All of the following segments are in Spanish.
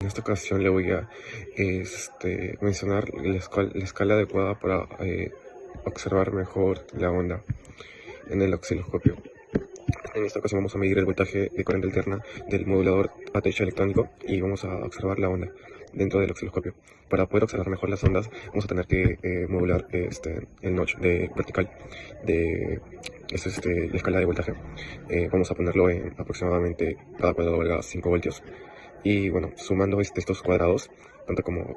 En esta ocasión le voy a mencionar la escala adecuada para observar mejor la onda en el osciloscopio. En esta ocasión vamos a medir el voltaje de corriente alterna del modulador ATH electrónico y vamos a observar la onda dentro del osciloscopio. Para poder observar mejor las ondas vamos a tener que modular el notch de vertical de la escala de voltaje. Vamos a ponerlo en aproximadamente cada cuadrado valga 5 voltios. Y bueno, sumando estos cuadrados, tanto como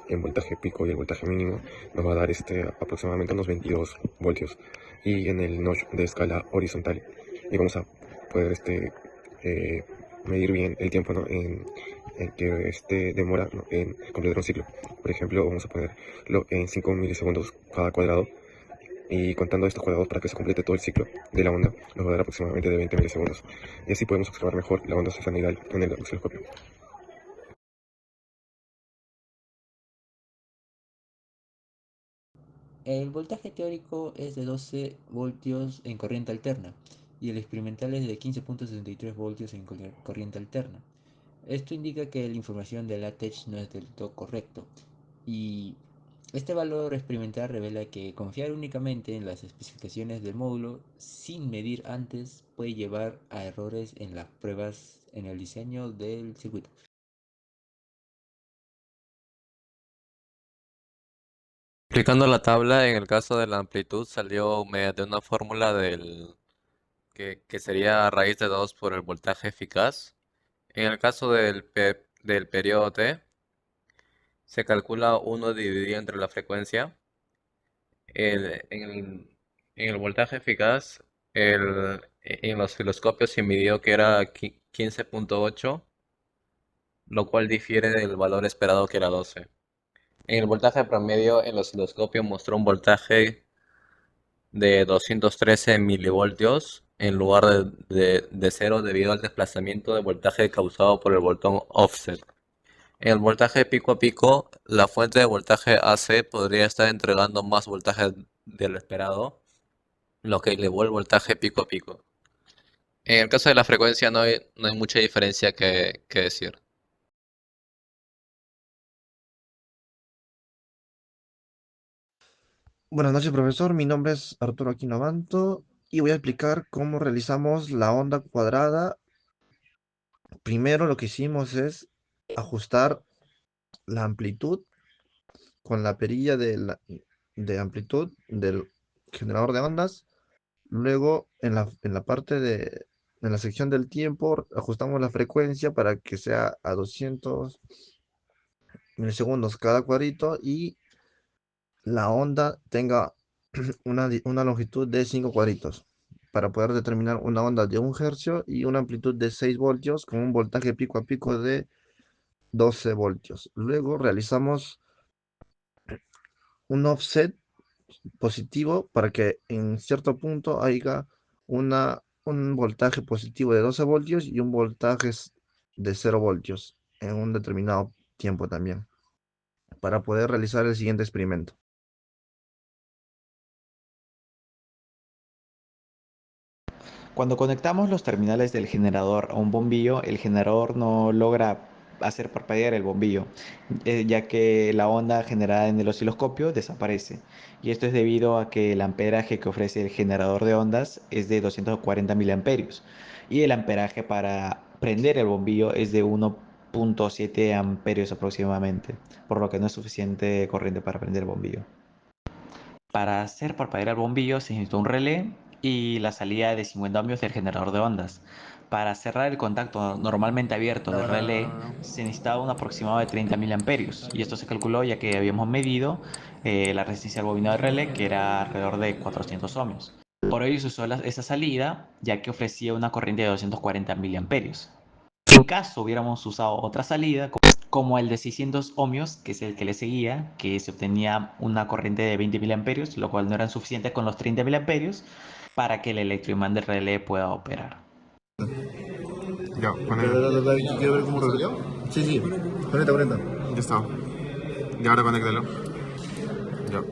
el voltaje pico y el voltaje mínimo, nos va a dar aproximadamente unos 22 voltios. Y en el notch de escala horizontal, y vamos a poder eh, medir bien el tiempo, ¿no? en que demora, ¿no? en completar un ciclo. Por ejemplo, vamos a ponerlo en 5 milisegundos cada cuadrado. Y contando estos cuadrados para que se complete todo el ciclo de la onda, nos va a dar aproximadamente de 20 milisegundos. Y así podemos observar mejor la onda sinusoidal en el osciloscopio. El voltaje teórico es de 12 voltios en corriente alterna y el experimental es de 15.63 voltios en corriente alterna. Esto indica que la información del ATECH no es del todo correcto y este valor experimental revela que confiar únicamente en las especificaciones del módulo sin medir antes puede llevar a errores en las pruebas en el diseño del circuito. Aplicando la tabla, en el caso de la amplitud salió mediante una fórmula que sería raíz de 2 por el voltaje eficaz. En el caso del periodo T, se calcula 1 dividido entre la frecuencia. El- en el, en el voltaje eficaz, en los osciloscopios se midió que era 15.8, lo cual difiere del valor esperado que era 12. En el voltaje promedio, el osciloscopio mostró un voltaje de 213 milivoltios en lugar de 0 debido al desplazamiento de voltaje causado por el botón offset. En el voltaje pico a pico, la fuente de voltaje AC podría estar entregando más voltaje de lo esperado, lo que elevó el voltaje pico a pico. En el caso de la frecuencia no hay mucha diferencia que decir. Buenas noches, profesor. Mi nombre es Arturo Aquino Abanto y voy a explicar cómo realizamos la onda cuadrada. Primero lo que hicimos es ajustar la amplitud con la perilla de amplitud del generador de ondas. Luego, en la parte en la sección del tiempo, ajustamos la frecuencia para que sea a 200 milisegundos cada cuadrito y la onda tenga una longitud de 5 cuadritos para poder determinar una onda de 1 hercio y una amplitud de 6 voltios con un voltaje pico a pico de 12 voltios. Luego realizamos un offset positivo para que en cierto punto haya un voltaje positivo de 12 voltios y un voltaje de 0 voltios en un determinado tiempo también, para poder realizar el siguiente experimento. Cuando conectamos los terminales del generador a un bombillo, el generador no logra hacer parpadear el bombillo, ya que la onda generada en el osciloscopio desaparece. Y esto es debido a que el amperaje que ofrece el generador de ondas es de 240 miliamperios y el amperaje para prender el bombillo es de 1.7 amperios aproximadamente, por lo que no es suficiente corriente para prender el bombillo. Para hacer parpadear el bombillo se necesita un relé y la salida de 50 ohmios del generador de ondas. Para cerrar el contacto normalmente abierto del relé se necesitaba un aproximado de 30 miliamperios y esto se calculó ya que habíamos medido la resistencia al bobino del relé que era alrededor de 400 ohmios. Por ello se usó esa salida ya que ofrecía una corriente de 240 miliamperios. En caso hubiéramos usado otra salida, como el de 600 ohmios, que es el que le seguía, que se obtenía una corriente de 20 miliamperios, lo cual no era suficiente con los 30 miliamperios para que el electroimán del relé pueda operar. Ya, ¿Quiero ver cómo resolvió? Sí, sí. Conecta. Ya está. Y ahora conéctalo. Ya.